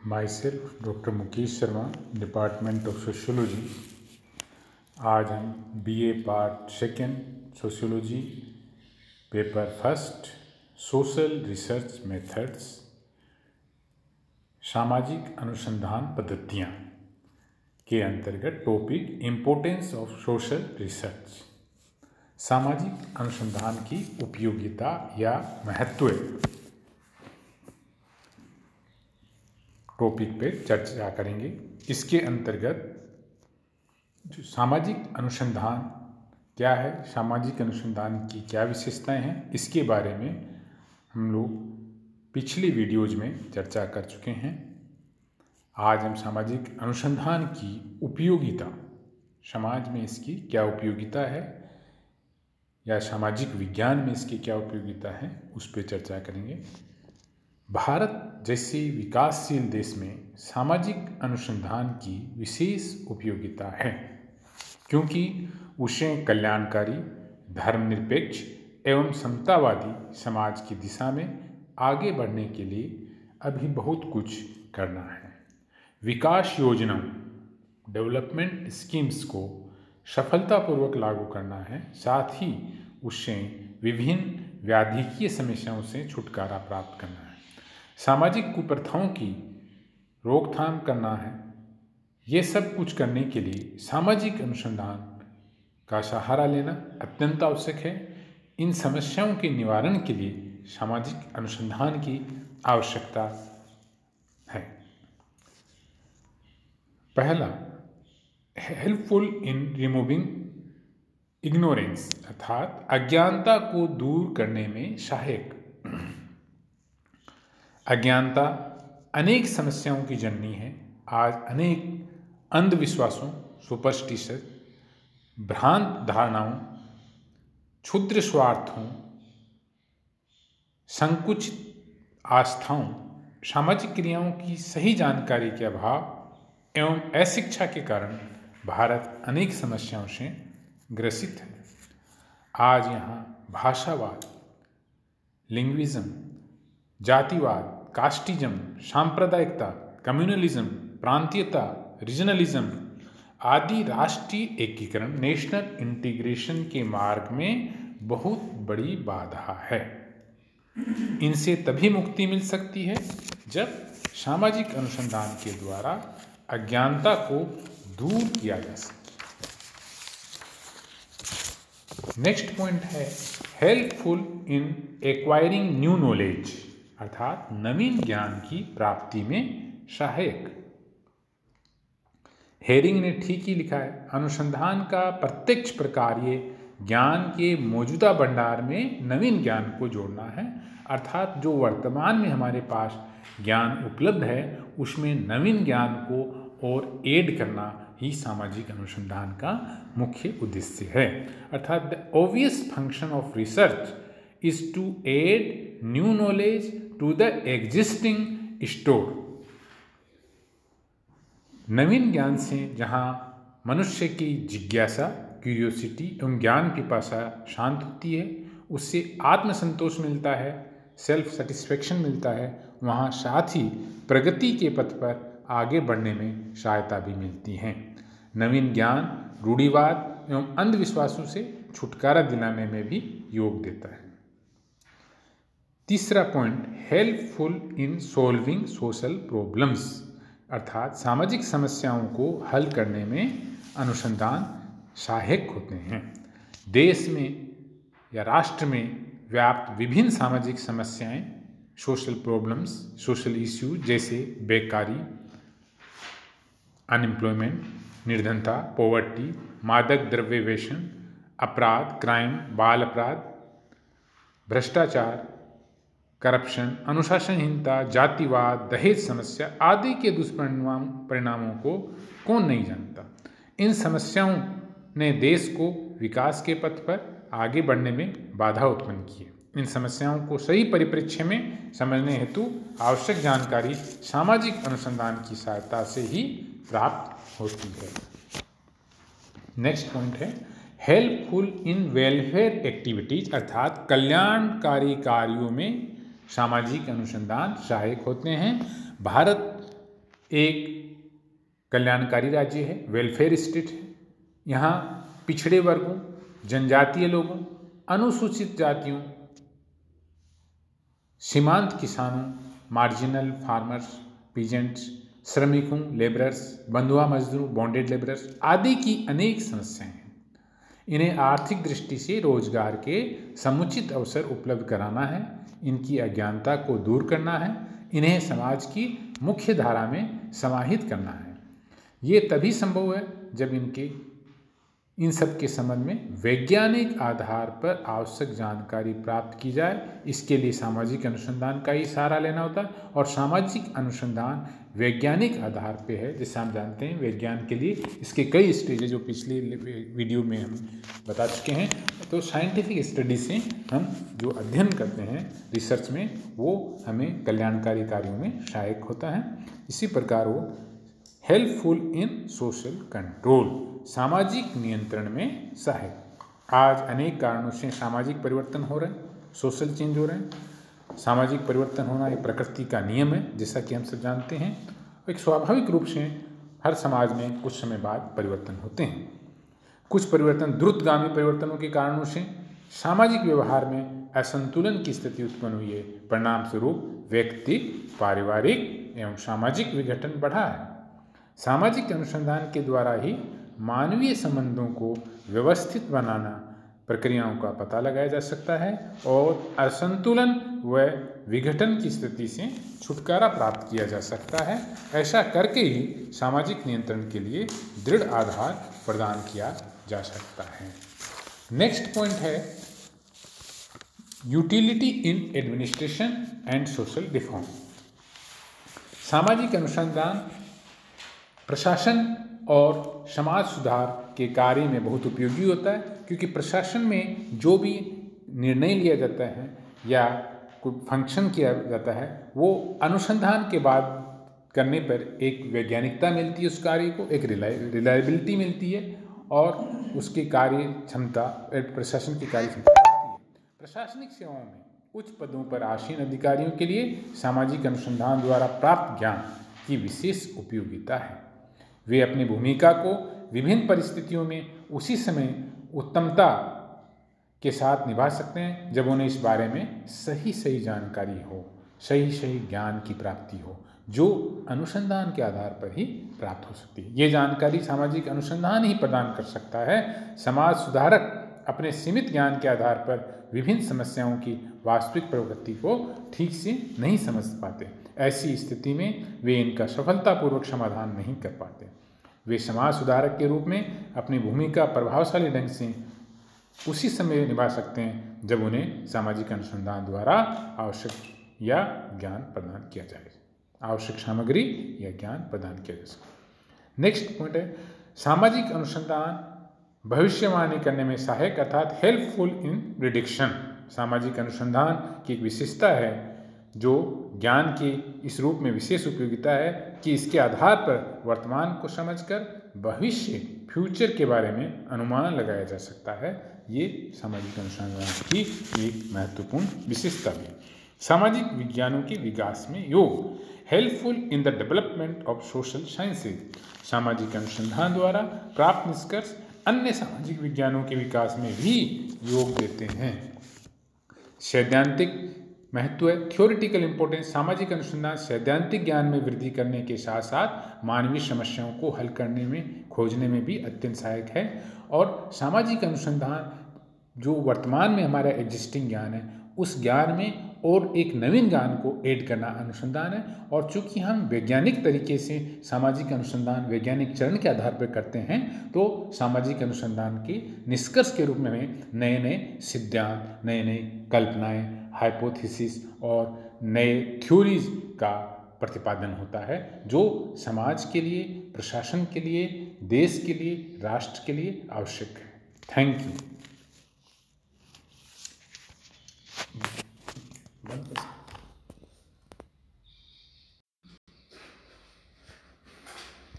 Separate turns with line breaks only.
My self doctor Mukesh Sharma, department of sociology. आज हम BA part second sociology paper first social research methods सामाजिक अनुसंधान पद्धतियाँ के अंतर्गत topic importance of social research, सामाजिक अनुसंधान की उपयोगिता या महत्व टॉपिक पे चर्चा करेंगे। इसके अंतर्गत जो सामाजिक अनुसंधान क्या है, सामाजिक अनुसंधान की क्या विशेषताएं हैं, इसके बारे में हम लोग पिछली वीडियोज में चर्चा कर चुके हैं। आज हम सामाजिक अनुसंधान की उपयोगिता, समाज में इसकी क्या उपयोगिता है या सामाजिक विज्ञान में इसकी क्या उपयोगिता है, उस पर चर्चा करेंगे। भारत जैसे विकासशील देश में सामाजिक अनुसंधान की विशेष उपयोगिता है, क्योंकि उसे कल्याणकारी, धर्मनिरपेक्ष एवं समतावादी समाज की दिशा में आगे बढ़ने के लिए अभी बहुत कुछ करना है। विकास योजना, डेवलपमेंट स्कीम्स को सफलतापूर्वक लागू करना है, साथ ही उससे विभिन्न व्याधिकीय समस्याओं से छुटकारा प्राप्त करना है। सामाजिक कुप्रथाओं की रोकथाम करना है। ये सब कुछ करने के लिए सामाजिक अनुसंधान का सहारा लेना अत्यंत आवश्यक है। इन समस्याओं के निवारण के लिए सामाजिक अनुसंधान की आवश्यकता है। पहला, हेल्पफुल इन रिमूविंग इग्नोरेंस, अर्थात अज्ञानता को दूर करने में सहायक। अज्ञानता अनेक समस्याओं की जननी है। आज अनेक अंधविश्वासों, सुपरस्टिशन, भ्रांत धारणाओं, क्षुद्र स्वार्थों, संकुचित आस्थाओं, सामाजिक क्रियाओं की सही जानकारी के अभाव एवं अशिक्षा के कारण भारत अनेक समस्याओं से ग्रसित है। आज यहाँ भाषावाद, लिंग्विज्म, जातिवाद, कास्टिज्म, सांप्रदायिकता, कम्युनलिज्म, प्रांतीयता, रीजनलिज्म आदि राष्ट्रीय एकीकरण, नेशनल इंटीग्रेशन के मार्ग में बहुत बड़ी बाधा है। इनसे तभी मुक्ति मिल सकती है जब सामाजिक अनुसंधान के द्वारा अज्ञानता को दूर किया जा सके। नेक्स्ट पॉइंट है helpful in acquiring new knowledge, अर्थात नवीन ज्ञान की प्राप्ति में सहायक। हेरिंग ने ठीक ही लिखा है, अनुसंधान का प्रत्यक्ष प्रकार ये ज्ञान के मौजूदा भंडार में नवीन ज्ञान को जोड़ना है, अर्थात जो वर्तमान में हमारे पास ज्ञान उपलब्ध है उसमें नवीन ज्ञान को और ऐड करना ही सामाजिक अनुसंधान का मुख्य उद्देश्य है। अर्थात the obvious function of research is to add new knowledge to the existing store। नवीन ज्ञान से जहाँ मनुष्य की जिज्ञासा, क्यूरियोसिटी एवं ज्ञान पिपासा शांत होती है, उससे आत्मसंतोष मिलता है, सेल्फ सेटिस्फेक्शन मिलता है, वहाँ साथ ही प्रगति के पथ पर आगे बढ़ने में सहायता भी मिलती है। नवीन ज्ञान रूढ़िवाद एवं अंधविश्वासों से छुटकारा दिलाने में भी योग देता है। तीसरा point, helpful in solving social problems, अर्थात सामाजिक समस्याओं को हल करने में अनुसंधान सहायक होते हैं। देश में या राष्ट्र में व्याप्त विभिन्न सामाजिक समस्याएं, सोशल प्रॉब्लम्स, सोशल इश्यूज जैसे बेकारी, अनएम्प्लॉयमेंट, निर्धनता, पॉवर्टी, मादक द्रव्य व्यसन, अपराध, क्राइम, बाल अपराध, भ्रष्टाचार, करप्शन, अनुशासनहीनता, जातिवाद, दहेज समस्या आदि के दुष्परिणामों को कौन नहीं जानता। इन समस्याओं ने देश को विकास के पथ पर आगे बढ़ने में बाधा उत्पन्न की है। इन समस्याओं को सही परिप्रेक्ष्य में समझने हेतु आवश्यक जानकारी सामाजिक अनुसंधान की सहायता से ही प्राप्त होती है। नेक्स्ट पॉइंट है हेल्पफुल इन वेलफेयर एक्टिविटीज, अर्थात कल्याणकारी कार्यों में सामाजिक अनुसंधान सहायक होते हैं। भारत एक कल्याणकारी राज्य है, वेलफेयर स्टेट है। यहाँ पिछड़े वर्गों, जनजातीय लोगों, अनुसूचित जातियों, सीमांत किसानों, मार्जिनल फार्मर्स, पीजेंट्स, श्रमिकों, लेबरर्स, बंधुआ मजदूरों, बॉन्डेड लेबरर्स आदि की अनेक समस्याएं हैं। इन्हें आर्थिक दृष्टि से रोजगार के समुचित अवसर उपलब्ध कराना है, इनकी अज्ञानता को दूर करना है, इन्हें समाज की मुख्य धारा में समाहित करना है। ये तभी संभव है जब इन सब के संबंध में वैज्ञानिक आधार पर आवश्यक जानकारी प्राप्त की जाए। इसके लिए सामाजिक अनुसंधान का ही सहारा लेना होता है और सामाजिक अनुसंधान वैज्ञानिक आधार पे है। जैसे हम जानते हैं विज्ञान के लिए इसके कई स्टेज है जो पिछले वीडियो में हम बता चुके हैं। तो साइंटिफिक स्टडी से हम जो अध्ययन करते हैं रिसर्च में, वो हमें कल्याणकारी कार्यों में सहायक होता है। इसी प्रकार वो हेल्पफुल इन सोशल कंट्रोल, सामाजिक नियंत्रण में सहायक। आज अनेक कारणों से सामाजिक परिवर्तन हो रहे हैं, सोशल चेंज हो रहे हैं। सामाजिक परिवर्तन होना एक प्रकृति का नियम है, जैसा कि हम सब जानते हैं। एक स्वाभाविक रूप से हर समाज में कुछ समय बाद परिवर्तन होते हैं। कुछ परिवर्तन द्रुतगामी परिवर्तनों के कारणों से सामाजिक व्यवहार में असंतुलन की स्थिति उत्पन्न हुई है। परिणाम स्वरूप व्यक्ति, पारिवारिक एवं सामाजिक विघटन बढ़ा है। सामाजिक अनुसंधान के द्वारा ही मानवीय संबंधों को व्यवस्थित बनाना प्रक्रियाओं का पता लगाया जा सकता है और असंतुलन व विघटन की स्थिति से छुटकारा प्राप्त किया जा सकता है। ऐसा करके ही सामाजिक नियंत्रण के लिए दृढ़ आधार प्रदान किया जा सकता है। नेक्स्ट पॉइंट है utility in administration and social reform. सामाजिक अनुसंधान प्रशासन और समाज सुधार के कार्य में बहुत उपयोगी होता है, क्योंकि प्रशासन में जो भी निर्णय लिया जाता है या कोई फंक्शन किया जाता है वो अनुसंधान के बाद करने पर एक वैज्ञानिकता मिलती है, उस कार्य को एक रिलायबिलिटी मिलती है और उसकी कार्य क्षमता, प्रशासन की कार्य क्षमता बढ़ती है। प्रशासनिक सेवाओं में उच्च पदों पर आसीन अधिकारियों के लिए सामाजिक अनुसंधान द्वारा प्राप्त ज्ञान की विशेष उपयोगिता है। वे अपनी भूमिका को विभिन्न परिस्थितियों में उसी समय उत्तमता के साथ निभा सकते हैं जब उन्हें इस बारे में सही जानकारी हो, सही ज्ञान की प्राप्ति हो, जो अनुसंधान के आधार पर ही प्राप्त हो सकती है। ये जानकारी सामाजिक अनुसंधान ही प्रदान कर सकता है। समाज सुधारक अपने सीमित ज्ञान के आधार पर विभिन्न समस्याओं की वास्तविक प्रवृत्ति को ठीक से नहीं समझ पाते। ऐसी स्थिति में वे इनका सफलतापूर्वक समाधान नहीं कर पाते। वे समाज सुधारक के रूप में अपनी भूमिका प्रभावशाली ढंग से उसी समय निभा सकते हैं जब उन्हें सामाजिक अनुसंधान द्वारा आवश्यक या ज्ञान प्रदान किया जाए, आवश्यक सामग्री या ज्ञान प्रदान किया जा सके। नेक्स्ट पॉइंट है सामाजिक अनुसंधान भविष्यवाणी करने में सहायक अर्थात हेल्पफुल इन प्रिडिक्शन। सामाजिक अनुसंधान की एक विशेषता है जो ज्ञान की इस रूप में विशेष उपयोगिता है कि इसके आधार पर वर्तमान को समझकर भविष्य, फ्यूचर के बारे में अनुमान लगाया जा सकता है। ये सामाजिक अनुसंधान की एक महत्वपूर्ण विशेषता भी है। सामाजिक विज्ञानों के विकास में योग helpful in the development of social sciences. सामाजिक अनुसंधान द्वारा प्राप्त निष्कर्ष अन्य सामाजिक विज्ञानों के विकास में भी योग देते हैं। सैद्धांतिक महत्व है, थ्योरिटिकल इंपॉर्टेंस। सामाजिक अनुसंधान सैद्धांतिक ज्ञान में वृद्धि करने के साथ साथ मानवीय समस्याओं को हल करने में, खोजने में भी अत्यंत सहायक है। और सामाजिक अनुसंधान जो वर्तमान में हमारा एग्जिस्टिंग ज्ञान है उस ज्ञान में और एक नवीन ज्ञान को ऐड करना अनुसंधान है। और चूंकि हम वैज्ञानिक तरीके से सामाजिक अनुसंधान वैज्ञानिक चरण के आधार पर करते हैं तो सामाजिक अनुसंधान के निष्कर्ष के रूप में हमें नए नए सिद्धांत, नए नए कल्पनाएं, हाइपोथेसिस और नए थ्योरीज का प्रतिपादन होता है जो समाज के लिए, प्रशासन के लिए, देश के लिए, राष्ट्र के लिए आवश्यक है। Thank you.